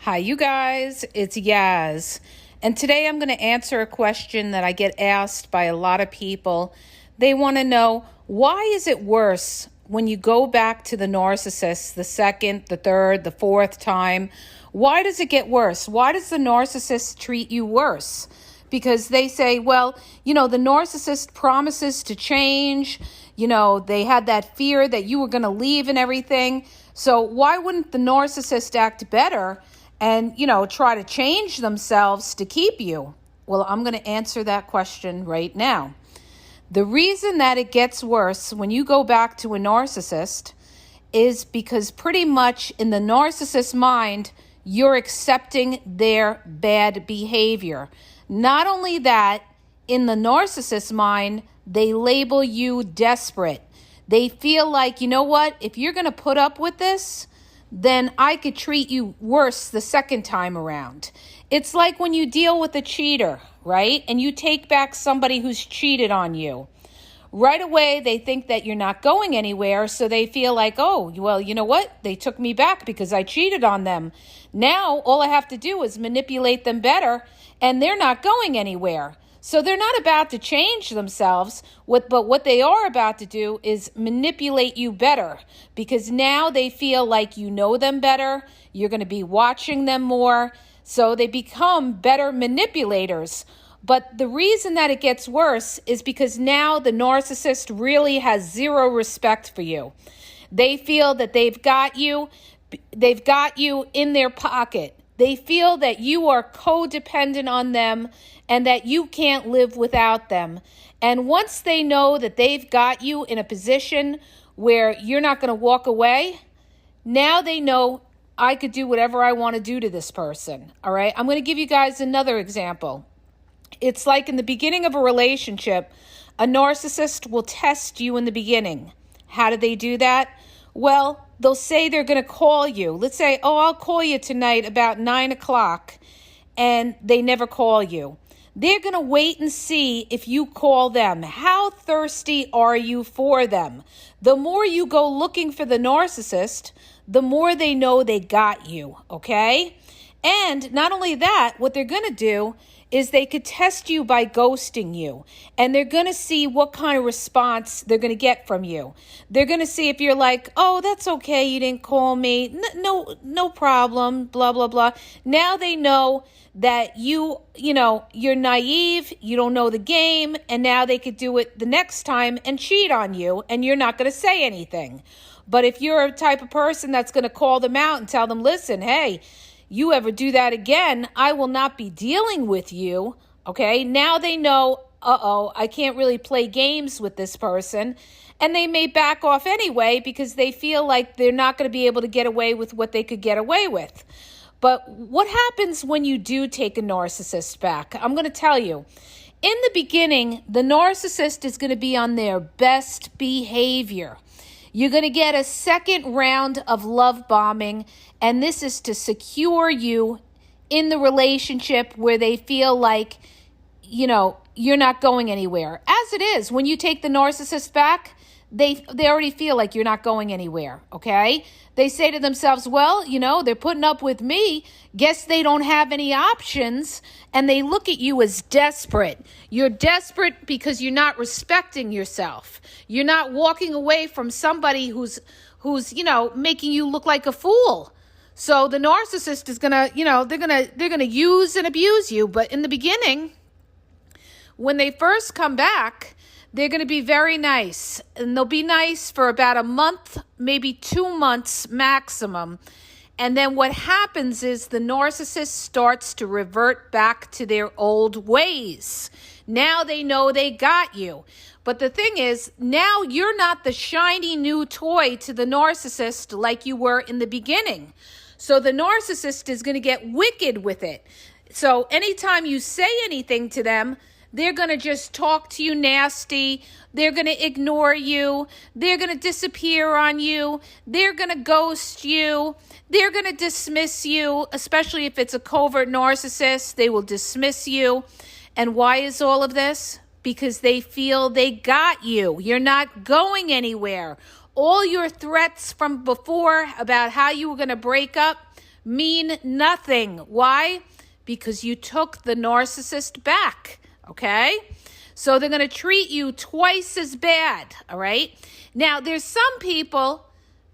Hi, you guys. It's Yaz. And today I'm going to answer a question that I get asked by a lot of people. They want to know, why is it worse when you go back to the narcissist the second, the third, the fourth time? Why does it get worse? Why does the narcissist treat you worse? Because they say, well, the narcissist promises to change. They had that fear that you were going to leave and everything. So why wouldn't the narcissist act better and, try to change themselves to keep you? Well, I'm going to answer that question right now. The reason that it gets worse when you go back to a narcissist is because pretty much in the narcissist's mind, you're accepting their bad behavior. Not only that, in the narcissist's mind, they label you desperate. They feel like, you know what, if you're going to put up with this, then I could treat you worse the second time around. It's like when you deal with a cheater, right? And you take back somebody who's cheated on you. Right away, they think that you're not going anywhere, so they feel like, oh, well, you know what? They took me back because I cheated on them. Now, all I have to do is manipulate them better, and they're not going anywhere. So they're not about to change themselves, but what they are about to do is manipulate you better, because now they feel like you know them better, you're going to be watching them more, so they become better manipulators. But the reason that it gets worse is because now the narcissist really has zero respect for you. They feel that they've got you in their pocket. They feel that you are codependent on them and that you can't live without them. And once they know that they've got you in a position where you're not going to walk away, now they know I could do whatever I want to do to this person. All right, I'm going to give you guys another example. It's like in the beginning of a relationship, a narcissist will test you in the beginning. How do they do that? Well, they'll say they're going to call you. Let's say, oh, I'll call you tonight about 9 o'clock, and they never call you. They're going to wait and see if you call them. How thirsty are you for them? The more you go looking for the narcissist, the more they know they got you, okay? And not only that, what they're going to do is they could test you by ghosting you, and they're going to see what kind of response they're going to get from you. They're going to see if you're like, oh, that's okay, you didn't call me, no problem, blah, blah, blah. Now they know that you're naive, you don't know the game, and now they could do it the next time and cheat on you, and you're not going to say anything. But if you're a type of person that's going to call them out and tell them, listen, hey, you ever do that again, I will not be dealing with you, okay? Now they know, I can't really play games with this person, and they may back off anyway because they feel like they're not going to be able to get away with what they could get away with. But what happens when you do take a narcissist back? I'm going to tell you. In the beginning, the narcissist is going to be on their best behavior. You're going to get a second round of love bombing, and this is to secure you in the relationship where they feel like, you're not going anywhere. As it is, when you take the narcissist back, they already feel like you're not going anywhere, okay? They say to themselves, well, they're putting up with me. Guess they don't have any options. And they look at you as desperate. You're desperate because you're not respecting yourself. You're not walking away from somebody who's making you look like a fool. So the narcissist is gonna, they're gonna use and abuse you. But in the beginning, when they first come back, they're going to be very nice, and they'll be nice for about a month, maybe 2 months maximum. And then what happens is the narcissist starts to revert back to their old ways. Now they know they got you. But the thing is, now you're not the shiny new toy to the narcissist like you were in the beginning. So the narcissist is going to get wicked with it. So anytime you say anything to them, they're going to just talk to you nasty. They're going to ignore you. They're going to disappear on you. They're going to ghost you. They're going to dismiss you, especially if it's a covert narcissist. They will dismiss you. And why is all of this? Because they feel they got you. You're not going anywhere. All your threats from before about how you were going to break up, mean nothing. Why? Because you took the narcissist back, okay? So they're going to treat you twice as bad, all right? Now, there's some people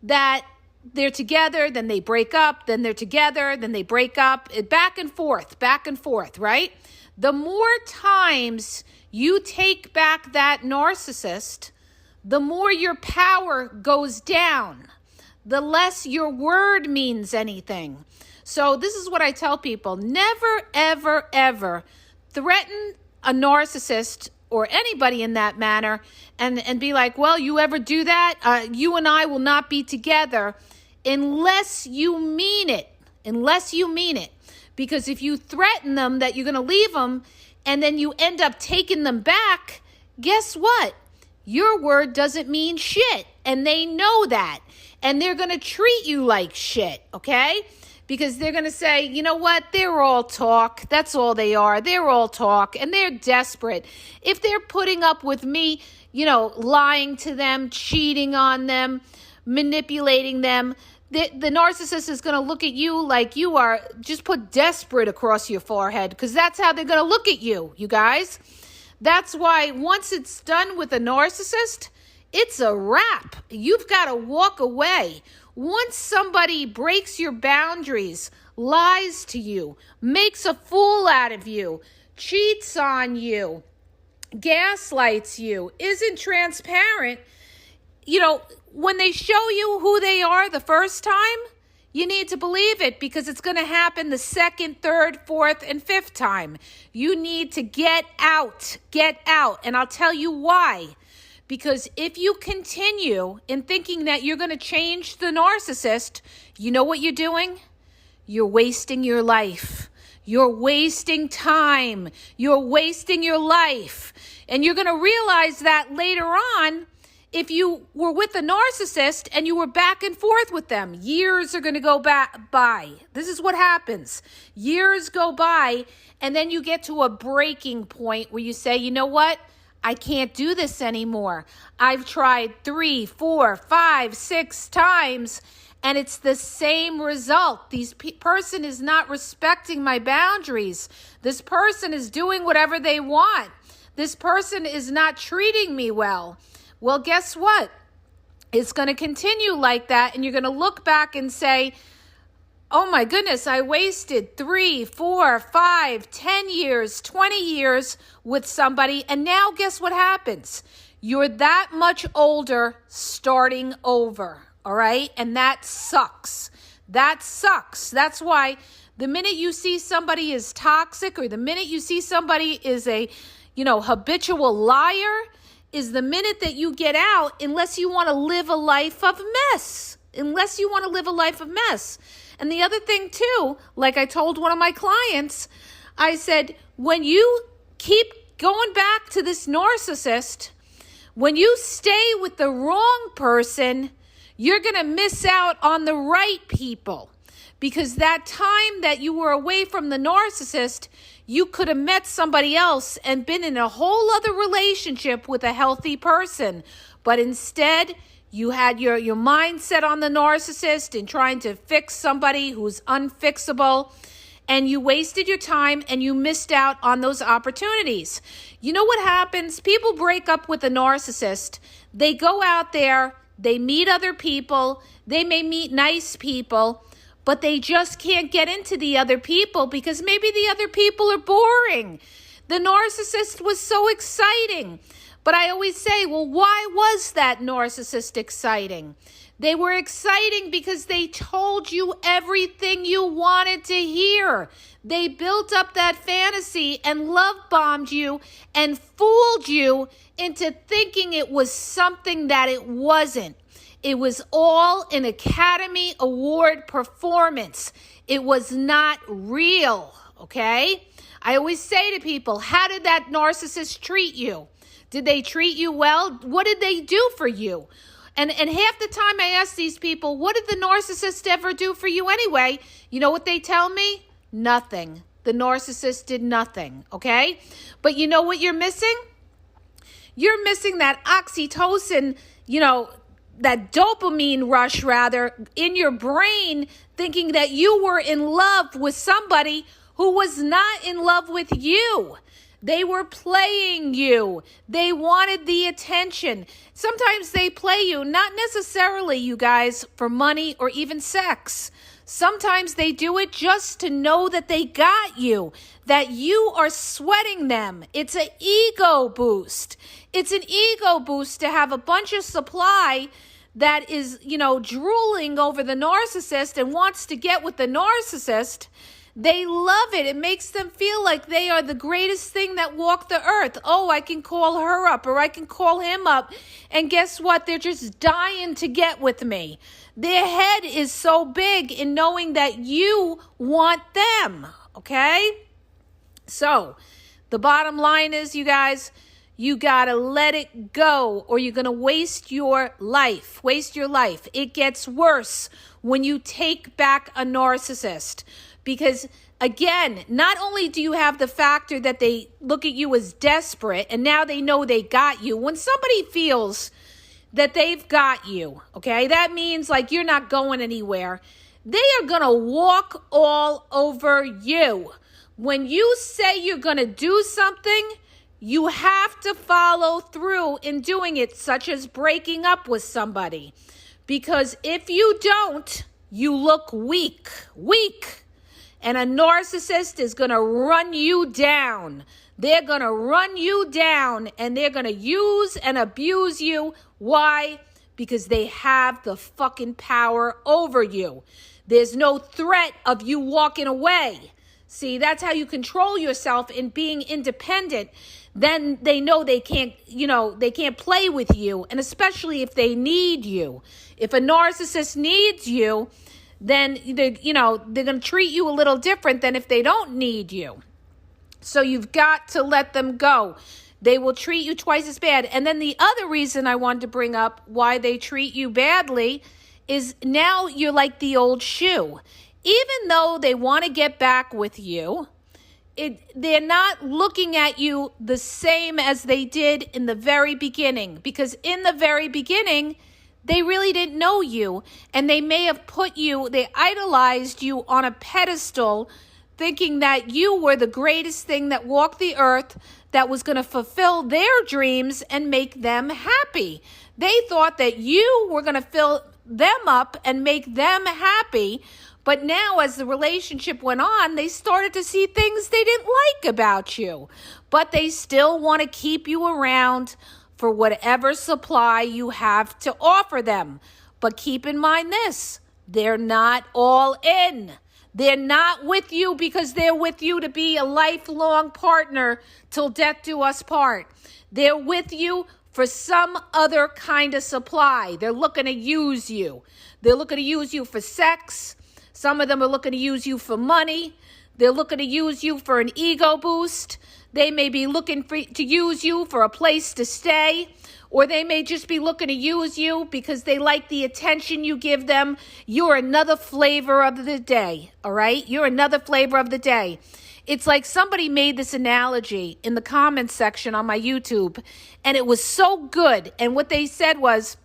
that they're together, then they break up, then they're together, then they break up, back and forth, right? The more times you take back that narcissist, the more your power goes down, the less your word means anything. So this is what I tell people. Never, ever, ever threaten a narcissist or anybody in that manner and be like, well, you ever do that? You and I will not be together unless you mean it. Because if you threaten them that you're going to leave them and then you end up taking them back, guess what? Your word doesn't mean shit. And they know that. And they're going to treat you like shit, okay? Because they're going to say, you know what? They're all talk. That's all they are. They're all talk. And they're desperate. If they're putting up with me, lying to them, cheating on them, manipulating them, the narcissist is going to look at you like you are, just put desperate across your forehead, because that's how they're going to look at you, you guys. That's why once it's done with a narcissist, it's a wrap. You've got to walk away. Once somebody breaks your boundaries, lies to you, makes a fool out of you, cheats on you, gaslights you, isn't transparent, when they show you who they are the first time, you need to believe it, because it's going to happen the second, third, fourth, and fifth time. You need to get out. And I'll tell you why. Because if you continue in thinking that you're going to change the narcissist, you know what you're doing? You're wasting your life. You're wasting time. You're wasting your life. And you're going to realize that later on, if you were with a narcissist and you were back and forth with them, years are going to go by. This is what happens. Years go by, and then you get to a breaking point where you say, you know what? I can't do this anymore. I've tried 3, 4, 5, 6 times, and it's the same result. This person is not respecting my boundaries. This person is doing whatever they want. This person is not treating me well. Well, guess what? It's going to continue like that, and you're going to look back and say, oh my goodness, I wasted 3, 4, 5, 10 years, 20 years with somebody, and now guess what happens? You're that much older starting over, all right? And that sucks. That's why the minute you see somebody is toxic, or the minute you see somebody is a, habitual liar, is the minute that you get out, unless you want to live a life of mess. And the other thing too, like I told one of my clients, I said, when you keep going back to this narcissist, when you stay with the wrong person, you're going to miss out on the right people. Because that time that you were away from the narcissist, you could have met somebody else and been in a whole other relationship with a healthy person. But instead, you had your mindset on the narcissist and trying to fix somebody who's unfixable. And you wasted your time and you missed out on those opportunities. You know what happens? People break up with a narcissist. They go out there, they meet other people, they may meet nice people, but they just can't get into the other people because maybe the other people are boring. The narcissist was so exciting. But I always say, well, why was that narcissist exciting? They were exciting because they told you everything you wanted to hear. They built up that fantasy and love bombed you and fooled you into thinking it was something that it wasn't. It was all an Academy Award performance. It was not real, okay? I always say to people, how did that narcissist treat you? Did they treat you well? What did they do for you? And half the time I ask these people, what did the narcissist ever do for you anyway? You know what they tell me? Nothing. The narcissist did nothing, okay? But you know what you're missing? You're missing that oxytocin, that dopamine rush rather in your brain, thinking that you were in love with somebody who was not in love with you. They were playing you. They wanted the attention. Sometimes they play you, not necessarily, you guys, for money or even sex. Sometimes they do it just to know that they got you, that you are sweating them. It's an ego boost. It's an ego boost to have a bunch of supply that is, drooling over the narcissist and wants to get with the narcissist. They love it. It makes them feel like they are the greatest thing that walked the earth. Oh, I can call her up or I can call him up. And guess what? They're just dying to get with me. Their head is so big in knowing that you want them. Okay? So, the bottom line is, you guys, you got to let it go or you're going to waste your life. Waste your life. It gets worse when you take back a narcissist. Because, again, not only do you have the factor that they look at you as desperate and now they know they got you. When somebody feels that they've got you, okay, that means like you're not going anywhere. They are going to walk all over you. When you say you're going to do something, you have to follow through in doing it, such as breaking up with somebody. Because if you don't, you look weak. And a narcissist is going to run you down. They're going to run you down and they're going to use and abuse you. Why? Because they have the fucking power over you. There's no threat of you walking away. See, that's how you control yourself in being independent. Then they know they can't, they can't play with you. And especially if they need you. If a narcissist needs you, then they're going to treat you a little different than if they don't need you. So you've got to let them go. They will treat you twice as bad. And then the other reason I wanted to bring up why they treat you badly is now you're like the old shoe. Even though they want to get back with you, they're not looking at you the same as they did in the very beginning. Because in the very beginning, they really didn't know you, and they may have they idolized you on a pedestal, thinking that you were the greatest thing that walked the earth, that was going to fulfill their dreams and make them happy. They thought that you were going to fill them up and make them happy. But now, as the relationship went on, they started to see things they didn't like about you. But they still want to keep you around for whatever supply you have to offer them. But keep in mind this, they're not all in. They're not with you because they're with you to be a lifelong partner till death do us part. They're with you for some other kind of supply. They're looking to use you. They're looking to use you for sex. Some of them are looking to use you for money. They're looking to use you for an ego boost. They may be looking to use you for a place to stay, or they may just be looking to use you because they like the attention you give them. You're another flavor of the day, all right? You're another flavor of the day. It's like somebody made this analogy in the comments section on my YouTube, and it was so good. And what they said was,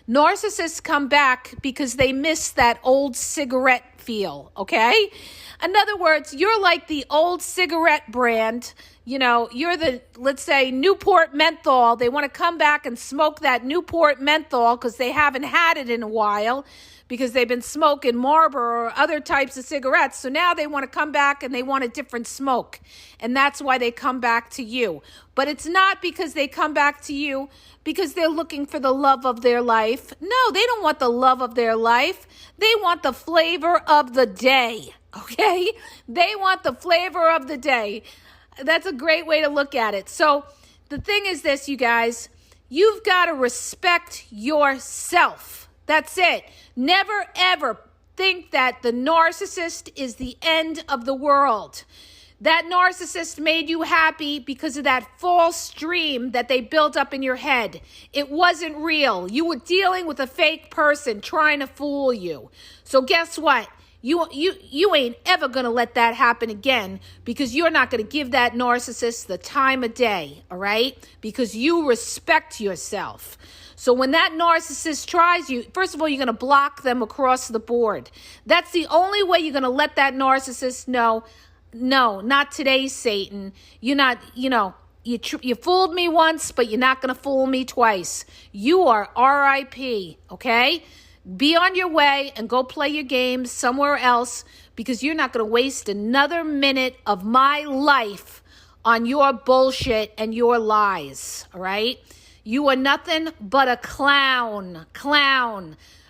narcissists come back because they miss that old cigarette feel, okay? In other words, you're like the old cigarette brand. You're the, let's say, Newport menthol. They want to come back and smoke that Newport menthol because they haven't had it in a while because they've been smoking Marlboro or other types of cigarettes. So now they want to come back and they want a different smoke. And that's why they come back to you. But it's not because they come back to you because they're looking for the love of their life. No, they don't want the love of their life. They want the flavor of the day. Okay? They want the flavor of the day. That's a great way to look at it. So the thing is this, you guys, you've got to respect yourself. That's it. Never, ever think that the narcissist is the end of the world. That narcissist made you happy because of that false dream that they built up in your head. It wasn't real. You were dealing with a fake person trying to fool you. So guess what? You ain't ever going to let that happen again, because you're not going to give that narcissist the time of day, all right? Because you respect yourself. So when that narcissist tries you, first of all, you're going to block them across the board. That's the only way you're going to let that narcissist know, no, not today, Satan. You're not, you fooled me once, but you're not going to fool me twice. You are RIP, okay? Be on your way and go play your games somewhere else, because you're not going to waste another minute of my life on your bullshit and your lies, all right? You are nothing but a clown.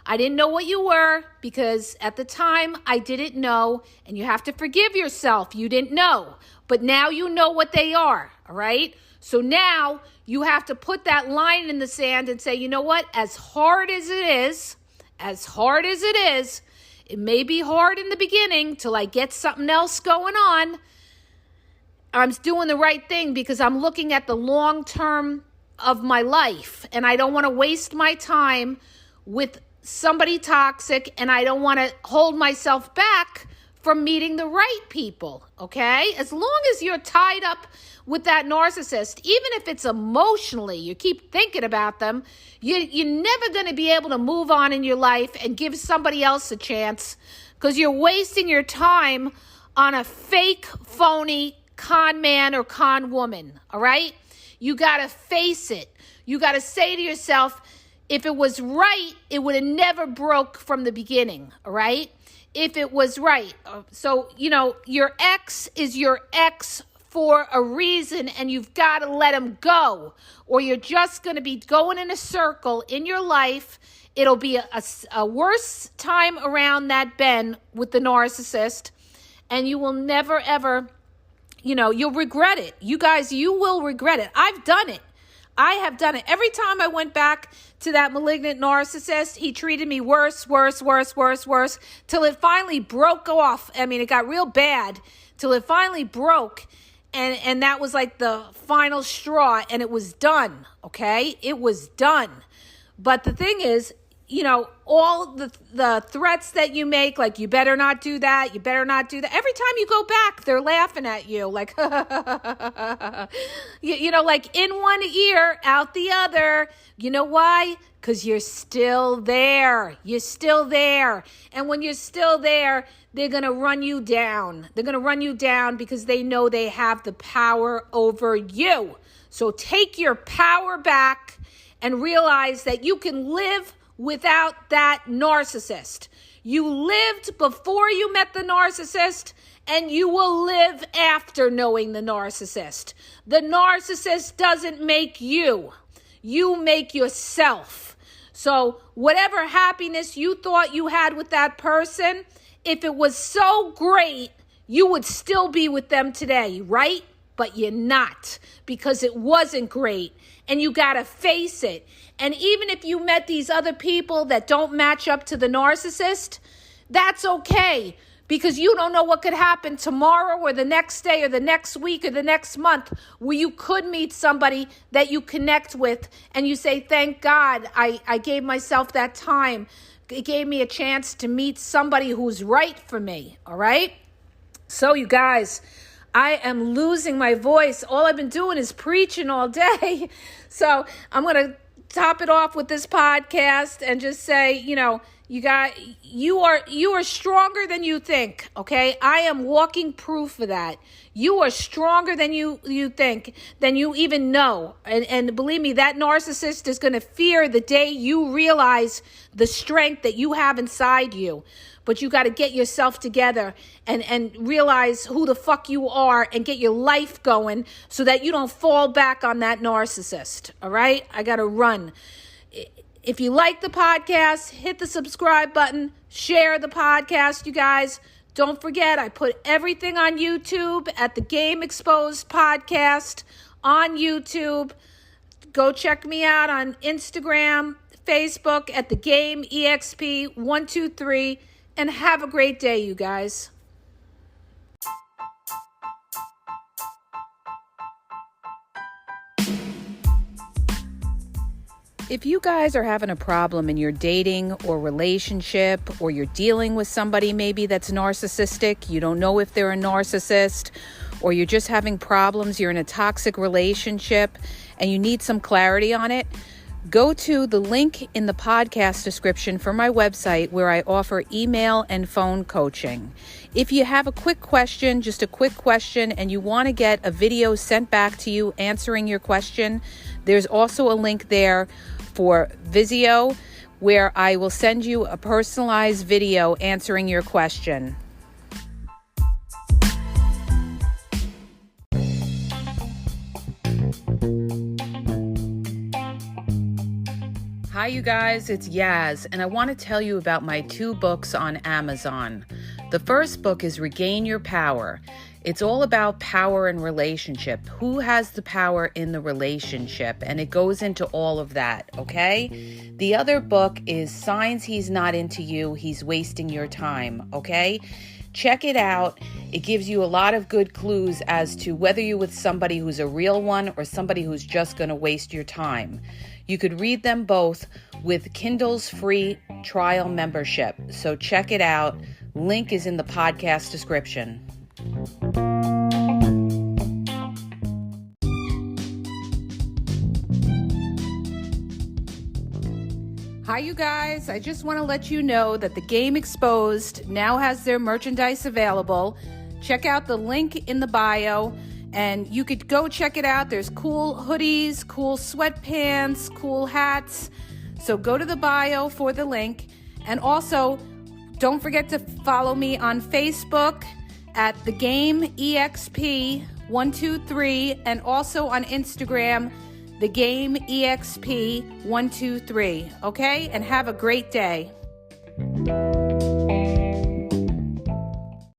I didn't know what you were, because at the time I didn't know, and you have to forgive yourself. You didn't know, but now you know what they are, all right? So now you have to put that line in the sand and say, you know what? As hard as it is, it may be hard in the beginning till I get something else going on. I'm doing the right thing because I'm looking at the long term of my life, and I don't want to waste my time with somebody toxic, and I don't want to hold myself back from meeting the right people, okay? As long as you're tied up with that narcissist, even if it's emotionally, you keep thinking about them, you're never going to be able to move on in your life and give somebody else a chance, because you're wasting your time on a fake, phony con man or con woman, all right? You got to face it. You got to say to yourself, if it was right, it would have never broke from the beginning, all right? If it was right. So, your ex is your ex for a reason, and you've got to let him go, or you're just going to be going in a circle in your life. It'll be a worse time around that bend with the narcissist, and you will never, ever, you'll regret it. You guys, you will regret it. I've done it. I have done it. Every time I went back to that malignant narcissist, he treated me worse, till it finally broke off. I mean, it got real bad till it finally broke. And that was like the final straw, and it was done, okay? It was done. But the thing is, all the threats that you make, like, you better not do that, every time you go back, they're laughing at you, like, like in one ear, out the other. You know why? Because you're still there. And when you're still there, they're going to run you down. Because they know they have the power over you. So take your power back and realize that you can live without that narcissist. You lived before you met the narcissist, and you will live after knowing the narcissist. The narcissist doesn't make you. You make yourself. So whatever happiness you thought you had with that person, if it was so great, you would still be with them today, right? But you're not, because it wasn't great, and you got to face it. And even if you met these other people that don't match up to the narcissist, that's okay, because you don't know what could happen tomorrow or the next day or the next week or the next month, where you could meet somebody that you connect with and you say, thank God I gave myself that time. It gave me a chance to meet somebody who's right for me, all right? So you guys, I am losing my voice. All I've been doing is preaching all day. So I'm going to top it off with this podcast and just say, you are stronger than you think, okay? I am walking proof of that. You are stronger than you think, than you even know. And believe me, that narcissist is going to fear the day you realize the strength that you have inside you. But you got to get yourself together and realize who the fuck you are and get your life going so that you don't fall back on that narcissist, all right? I got to run. If you like the podcast, hit the subscribe button, share the podcast, you guys. Don't forget, I put everything on YouTube at the Game Exposed podcast on YouTube. Go check me out on Instagram, Facebook at the Game EXP 123. And have a great day, you guys. If you guys are having a problem in your dating or relationship, or you're dealing with somebody maybe that's narcissistic, you don't know if they're a narcissist, or you're just having problems, you're in a toxic relationship, and you need some clarity on it, go to the link in the podcast description for my website where I offer email and phone coaching. If you have a quick question, just a quick question, and you want to get a video sent back to you answering your question, there's also a link there for Vizio where I will send you a personalized video answering your question. Hi, you guys, it's Yaz, and I want to tell you about my 2 books on Amazon. The first book is Regain Your Power. It's all about power and relationship. Who has the power in the relationship? And it goes into all of that, okay? The other book is Signs He's Not Into You, He's Wasting Your Time, okay? Check it out. It gives you a lot of good clues as to whether you're with somebody who's a real one or somebody who's just going to waste your time. You could read them both with Kindle's free trial membership. So check it out. Link is in the podcast description. Hi, you guys. I just want to let you know that the Game Exposed now has their merchandise available. Check out the link in the bio, and you could go check it out. There's cool hoodies, cool sweatpants, cool hats. So go to the bio for the link. And also, don't forget to follow me on Facebook at The Game EXP 123, and also on Instagram, The Game EXP 123. Okay? And have a great day.